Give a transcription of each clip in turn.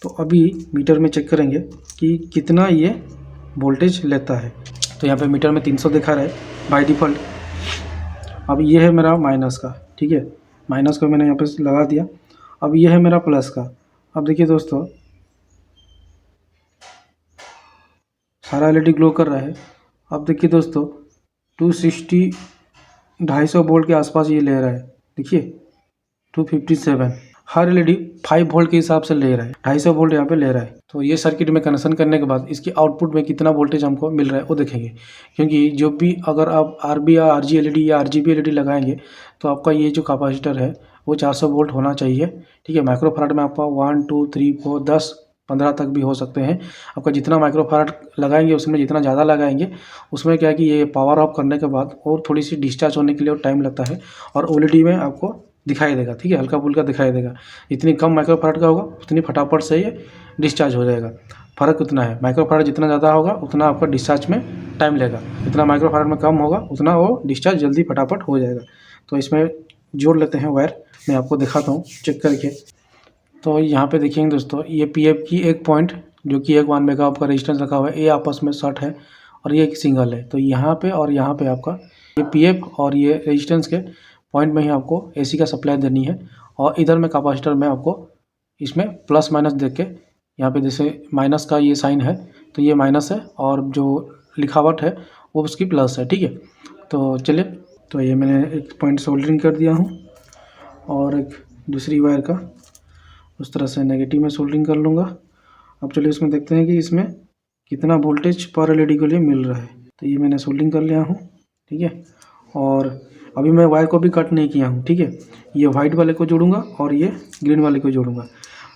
तो अभी मीटर में चेक करेंगे कि कितना ये वोल्टेज लेता है। तो यहाँ पे मीटर में 300 दिखा रहा है बाय डिफ़ॉल्ट। अब ये है मेरा माइनस का, ठीक है, माइनस को मैंने यहाँ पे लगा दिया। अब ये है मेरा प्लस का। अब देखिए दोस्तों, सारा एलईडी ग्लो कर रहा है। अब देखिए दोस्तों, 260 250 वोल्ट के आसपास ये ले रहा है। देखिए 257, हर एलईडी 5 वोल्ट के हिसाब से ले रहा है, 250 वोल्ट यहाँ पे ले रहा है। तो ये सर्किट में कनेक्शन करने के बाद इसकी आउटपुट में कितना वोल्टेज हमको मिल रहा है वो देखेंगे। क्योंकि जो भी अगर आप आरबी या आरजी एलईडी या आरजीबी एलईडी लगाएंगे तो आपका ये जो कैपेसिटर है वो 400 वोल्ट होना चाहिए, ठीक है। माइक्रोफैराड में आपका 1 2 3 4 10 15 तक भी हो सकते हैं। आपका जितना माइक्रोफैराड लगाएंगे उसमें जितना ज़्यादा लगाएंगे उसमें क्या है कि ये पावर ऑफ करने के बाद और थोड़ी सी डिस्चार्ज होने के लिए टाइम लगता है और ओएलईडी में आपको दिखाई देगा, ठीक है, हल्का फुल्का दिखाई देगा। जितनी कम माइक्रोफैराड का होगा उतनी फटाफट से ये डिस्चार्ज हो जाएगा। फ़र्क उतना है, माइक्रोफैराड जितना ज़्यादा होगा उतना आपका डिस्चार्ज में टाइम लेगा, जितना माइक्रोफैराड में कम होगा उतना वो डिस्चार्ज जल्दी फटाफट हो जाएगा। तो इसमें जोड़ लेते हैं वायर, मैं आपको दिखाता हूँ चेक करके। तो यहाँ पे देखेंगे दोस्तों, ये पीएफ की एक पॉइंट जो कि एक 1 मेगा का रेजिस्टेंस रखा हुआ है, ये आपस में शॉर्ट है और ये एक सिंगल है। तो यहाँ पे और यहाँ पे आपका ये पीएफ और ये रेजिस्टेंस के पॉइंट में ही आपको एसी का सप्लाई देनी है। और इधर में कैपेसिटर में आपको इसमें प्लस माइनस देख के, यहाँ पे जैसे माइनस का ये साइन है तो ये माइनस है और जो लिखावट है वो उसकी प्लस है, ठीक है। तो चलिए, तो ये मैंने एक पॉइंट सोल्डरिंग कर दिया हूँ और एक दूसरी वायर का उस तरह से नेगेटिव में सोल्डरिंग कर लूँगा। अब चलिए इसमें देखते हैं कि इसमें कितना वोल्टेज पर एलईडी के लिए मिल रहा है। तो ये मैंने सोल्डरिंग कर लिया हूँ, ठीक है। और अभी मैं वायर को भी कट नहीं किया हूँ, ठीक है। ये वाइट वाले को जोड़ूंगा और ये ग्रीन वाले को जोड़ूंगा।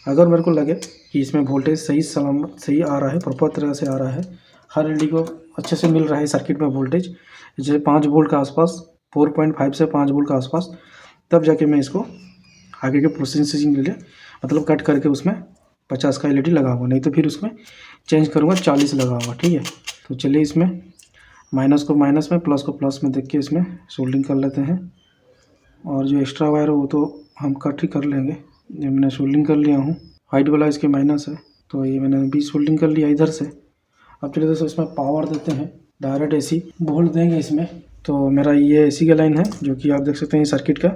अगर मेरे को लगे कि इसमें वोल्टेज सही आ रहा है, प्रॉपर तरह से आ रहा है, हर एलईडी को अच्छे से मिल रहा है सर्किट में वोल्टेज, जैसे 5 वोल्ट का आसपास, 4.5 से 5 वोल्ट का आसपास, तब जाके मैं इसको आगे के प्रोसेसिंग के लिए मतलब कट करके उसमें 50 का एलईडी लगाऊंगा, नहीं तो फिर उसमें चेंज करूँगा 40 लगाऊंगा, ठीक है। तो चलिए इसमें माइनस को माइनस में, प्लस को प्लस में देख के इसमें सोल्डरिंग कर लेते हैं। और जो एक्स्ट्रा वायर है वो तो हम कट ही कर लेंगे। ये मैंने सोल्डरिंग कर लिया हूँ, वाइट वाला इसके माइनस है तो ये मैंने भी सोल्डरिंग कर लिया इधर से। अब चलिए दोस्तों इसमें पावर देते हैं, डायरेक्ट एसी वोल्ट देंगे इसमें। तो मेरा ये एसी का लाइन है जो कि आप देख सकते हैं सर्किट का,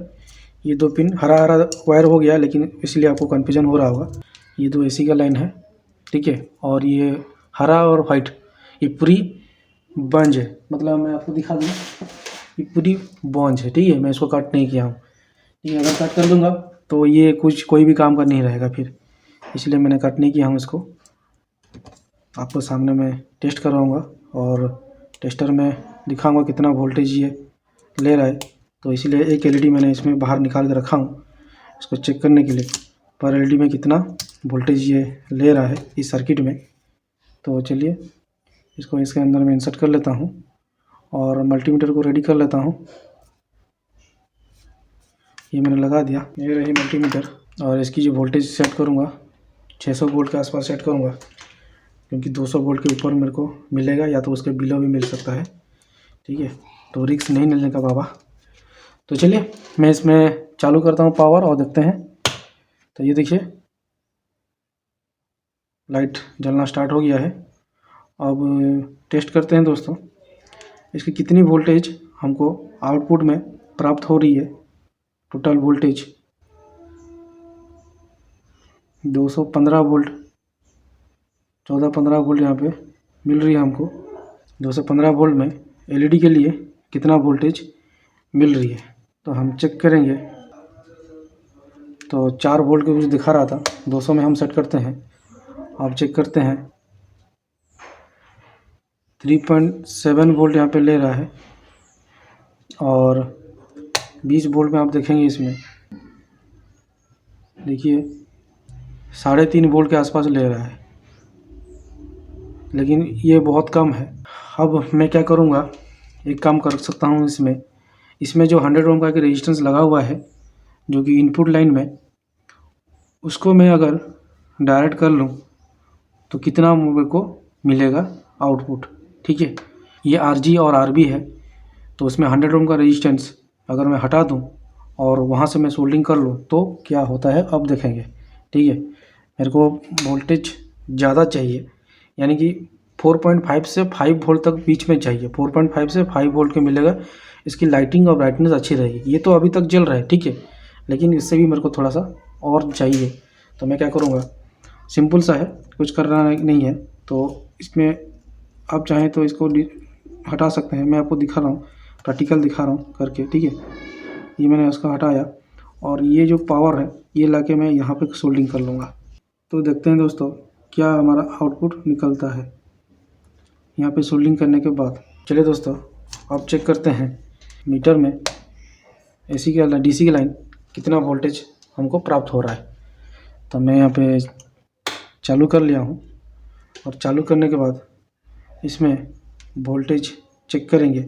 ये 2 पिन हरा हरा वायर हो गया लेकिन इसलिए आपको कन्फ्यूजन हो रहा होगा। ये 2 एसी का लाइन है, ठीक है। और ये हरा और वाइट ये पूरी बंज है, मतलब मैं आपको दिखा दूँ, ये पूरी बंज है, ठीक है। मैं इसको कट नहीं किया हूँ, ठीक है। अगर कट कर दूँगा तो ये कोई भी काम का नहीं रहेगा फिर, इसलिए मैंने कट नहीं किया हूँ इसको। आपको सामने मैं टेस्ट करवाऊँगा और टेस्टर में दिखाऊँगा कितना वोल्टेज ये ले रहा है। तो इसीलिए एक एलईडी मैंने इसमें बाहर निकाल के रखा हूँ इसको चेक करने के लिए पर एलईडी में कितना वोल्टेज ये ले रहा है इस सर्किट में। तो चलिए इसको इसके अंदर मैं इंसर्ट कर लेता हूँ और मल्टीमीटर को रेडी कर लेता हूँ। ये मैंने लगा दिया, ये रही मल्टीमीटर। और इसकी जो वोल्टेज सेट करूँगा 600 वोल्ट के आसपास सेट करूँगा, क्योंकि 200 वोल्ट के ऊपर मेरे को मिलेगा या तो उसके बिलो भी मिल सकता है, ठीक है। तो रिस्क नहीं लेने का बाबा। तो चलिए मैं इसमें चालू करता हूँ पावर और देखते हैं। तो ये देखिए लाइट जलना स्टार्ट हो गया है। अब टेस्ट करते हैं दोस्तों इसकी कितनी वोल्टेज हमको आउटपुट में प्राप्त हो रही है। टोटल वोल्टेज 215 वोल्ट, 14-15 वोल्ट यहाँ पे मिल रही है हमको। 215 वोल्ट में एलईडी के लिए कितना वोल्टेज मिल रही है तो हम चेक करेंगे। तो 4 वोल्ट के कुछ दिखा रहा था, 200 में हम सेट करते हैं। आप चेक करते हैं 3.7 वोल्ट यहाँ पे ले रहा है और 20 वोल्ट में आप देखेंगे इसमें देखिए 3.5 वोल्ट के आसपास ले रहा है, लेकिन ये बहुत कम है। अब मैं क्या करूँगा, एक काम कर सकता हूँ, इसमें जो 100 ओम का एक रेजिस्टेंस लगा हुआ है जो कि इनपुट लाइन में, उसको मैं अगर डायरेक्ट कर लूँ तो कितना मेरे को मिलेगा आउटपुट, ठीक है। ये आरजी और आरबी है तो उसमें 100 ओम का रेजिस्टेंस अगर मैं हटा दूँ और वहाँ से मैं सोल्डरिंग कर लूँ तो क्या होता है अब देखेंगे, ठीक है। मेरे को वोल्टेज ज़्यादा चाहिए, यानी कि 4.5 से 5 वोल्ट तक बीच में चाहिए। 4.5 से 5 वोल्ट के मिलेगा, इसकी लाइटिंग और ब्राइटनेस अच्छी रहेगी। ये तो अभी तक जल रहा है, ठीक है, लेकिन इससे भी मेरे को थोड़ा सा और चाहिए। तो मैं क्या करूँगा, सिंपल सा है, कुछ करना नहीं है। तो इसमें आप चाहें तो इसको हटा सकते हैं। मैं आपको दिखा रहा हूँ, प्रैक्टिकल दिखा रहा हूँ करके, ठीक है। ये मैंने उसका हटाया और ये जो पावर है ये लाके मैं यहाँ पे सोल्डिंग कर लूँगा। तो देखते हैं दोस्तों क्या हमारा आउटपुट निकलता है यहाँ पे सोल्डिंग करने के बाद। चलिए दोस्तों, आप चेक करते हैं मीटर में एसी की डीसी की लाइन कितना वोल्टेज हमको प्राप्त हो रहा है। तो मैं यहाँ पे चालू कर लिया हूँ और चालू करने के बाद इसमें वोल्टेज चेक करेंगे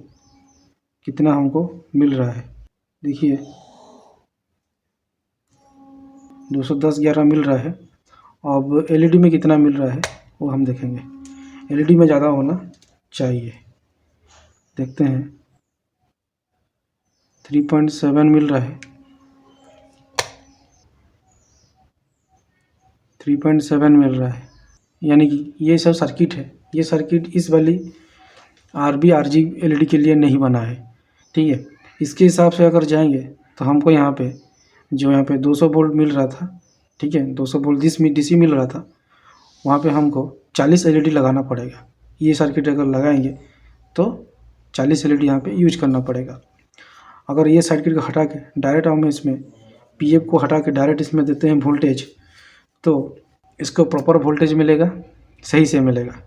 कितना हमको मिल रहा है। देखिए 210/11 मिल रहा है। अब एलईडी में कितना मिल रहा है वो हम देखेंगे। एलईडी में ज़्यादा होना चाहिए, देखते हैं 3.7 मिल रहा है। 3.7 मिल रहा है, यानी कि ये सब सर्किट है। ये सर्किट इस वाली RG एलईडी के लिए नहीं बना है, ठीक है। इसके हिसाब से अगर जाएंगे तो हमको यहाँ पे 200 वोल्ट मिल रहा था, ठीक है, 200 वोल्ट DC मिल रहा था, वहाँ पे हमको 40 एलईडी लगाना पड़ेगा। ये सर्किट अगर लगाएंगे तो 40 एलईडी यहाँ पे यूज करना पड़ेगा। अगर ये सर्किट को हटा के डायरेक्ट हम इसमें PF को हटा के डायरेक्ट इसमें देते हैं वोल्टेज, तो इसको प्रॉपर वोल्टेज मिलेगा, सही से मिलेगा।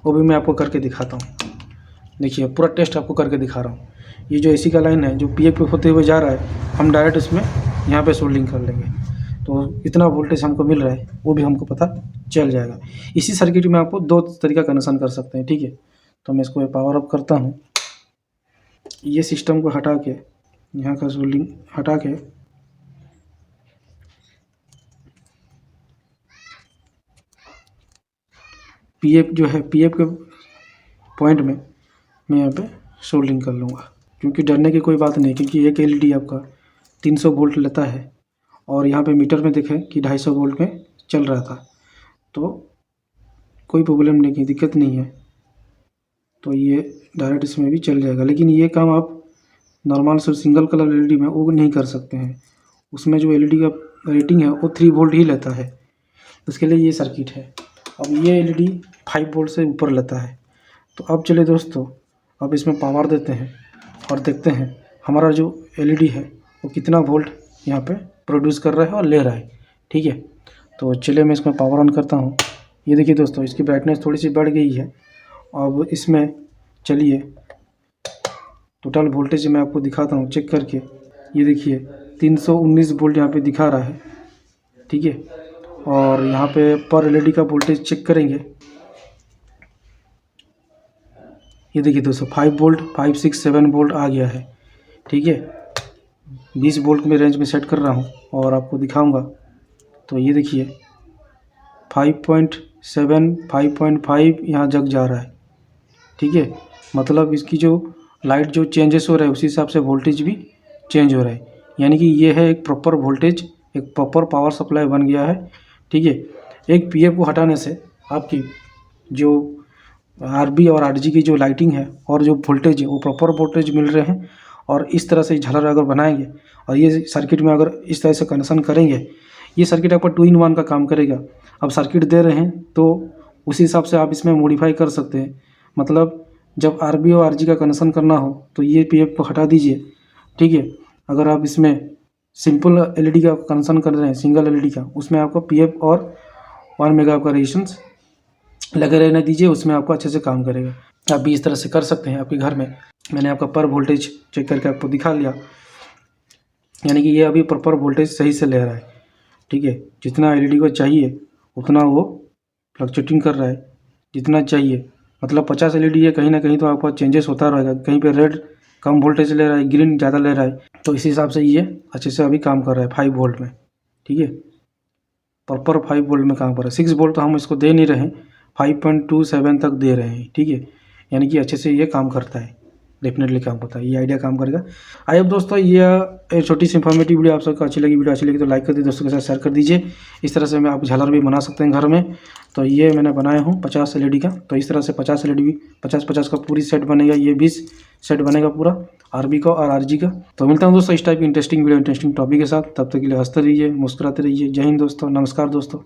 वो भी मैं आपको करके दिखाता हूँ। देखिए पूरा टेस्ट आपको करके दिखा रहा हूँ। ये जो AC का लाइन है जो PF पे होते हुए जा रहा है, हम डायरेक्ट इसमें यहाँ पे सोल्डिंग कर लेंगे तो इतना वोल्टेज हमको मिल रहा है वो भी हमको पता चल जाएगा। इसी सर्किट में आपको 2 तरीका कनेक्शन कर सकते हैं, ठीक है। तो मैं इसको पावर अप करता हूँ। ये सिस्टम को हटा के यहाँ का सोल्डिंग हटा के PF जो है PF के पॉइंट में मैं यहाँ पे सोल्डिंग कर लूँगा, क्योंकि डरने की कोई बात नहीं, क्योंकि एक एलईडी आपका 300 वोल्ट लेता है और यहाँ पे मीटर में देखें कि 250 वोल्ट में चल रहा था, तो कोई प्रॉब्लम नहीं की, दिक्कत नहीं है। तो ये डायरेक्ट इसमें भी चल जाएगा। लेकिन ये काम आप नॉर्मल से सिंगल कलर एलईडी में वो नहीं कर सकते हैं। उसमें जो एलईडी का रेटिंग है वो 3 वोल्ट ही लेता है, उसके लिए ये सर्किट है। अब ये एलईडी 5 वोल्ट से ऊपर लेता है। तो अब चलिए दोस्तों, अब इसमें पावर देते हैं और देखते हैं हमारा जो एलईडी है वो कितना वोल्ट यहाँ पे प्रोड्यूस कर रहा है और ले रहा है, ठीक है। तो चलिए मैं इसमें पावर ऑन करता हूँ। ये देखिए दोस्तों, इसकी ब्राइटनेस थोड़ी सी बढ़ गई है। अब इसमें चलिए टोटल वोल्टेज मैं आपको दिखाता हूँ चेक करके। ये देखिए 319 वोल्ट यहाँ पे दिखा रहा है, ठीक है। और यहाँ पे पर एलईडी का वोल्टेज चेक करेंगे। ये देखिए दोस्तों 5 वोल्ट 5, 6, 7 वोल्ट आ गया है, ठीक है। 20 वोल्ट में रेंज में सेट कर रहा हूँ और आपको दिखाऊंगा। तो ये देखिए 5.7 5.5 यहाँ जग जा रहा है, ठीक है। मतलब इसकी जो लाइट जो चेंजेस हो रहा है उसी हिसाब से वोल्टेज भी चेंज हो रहा है, यानी कि ये है एक प्रॉपर वोल्टेज, एक प्रॉपर पावर सप्लाई बन गया है, ठीक है। एक PF को हटाने से आपकी जो RB और RG की जो लाइटिंग है और जो वोल्टेज है वो प्रॉपर वोल्टेज मिल रहे हैं। और इस तरह से झालर अगर बनाएंगे और ये सर्किट में अगर इस तरह से कनेक्शन करेंगे, ये सर्किट आपका 2 in 1 का काम करेगा। अब सर्किट दे रहे हैं तो उसी हिसाब से आप इसमें मॉडिफाई कर सकते हैं। मतलब जब RB और RG का कनेक्शन करना हो तो ये PF को हटा दीजिए, ठीक है। अगर आप इसमें सिंपल एलईडी का कनेक्शन कर रहे हैं, सिंगल एलईडी का, उसमें आपको PF और 1 मेगा का रेजिस्टेंस लगे रहने दीजिए, उसमें आपको अच्छे से काम करेगा। आप भी इस तरह से कर सकते हैं आपके घर में। मैंने आपका पर वोल्टेज चेक करके आपको दिखा लिया, यानी कि ये अभी प्रॉपर वोल्टेज सही से ले रहा है, ठीक है। जितना एलईडी को चाहिए उतना वो फ्लक्चुएटिंग कर रहा है, जितना चाहिए। मतलब 50 एलईडी है, कहीं ना कहीं तो आपका चेंजेस होता रहेगा, कहीं पे रेड कम वोल्टेज ले रहा है, ग्रीन ज़्यादा ले रहा है, तो इसी हिसाब से ये अच्छे से अभी काम कर रहा है 5 वोल्ट में, ठीक है। प्रॉपर 5 वोल्ट में काम कर रहा है। 6 वोल्ट तो हम इसको दे नहीं रहे हैं, 5.27 तक दे रहे हैं, ठीक है। यानी कि अच्छे से ये काम करता है। डेफिनेटली काम करता है, ये आइडिया काम करेगा। आई होप दोस्तों ये छोटी सी इन्फॉर्मेटिव वीडियो आप सबको अच्छी लगी। वीडियो अच्छी लगी तो लाइक कर दीजिए, दोस्तों के साथ शेयर कर दीजिए। इस तरह से मैं आप झालर भी बना सकते हैं घर में। तो ये मैंने बनाया हूँ 50 LED का। तो इस तरह से 50 LED भी 50-50 का पूरी सेट बनेगा। ये 20 सेट बनेगा पूरा RB का और RG का। तो मिलता हूँ दोस्तों इस टाइप की इंटरेस्टिंग वीडियो इंटरेस्टिंग टॉपिक के साथ। तब तक के लिए हंसते रहिए, मुस्कुराते रहिए। जय हिंद दोस्तों, नमस्कार दोस्तों।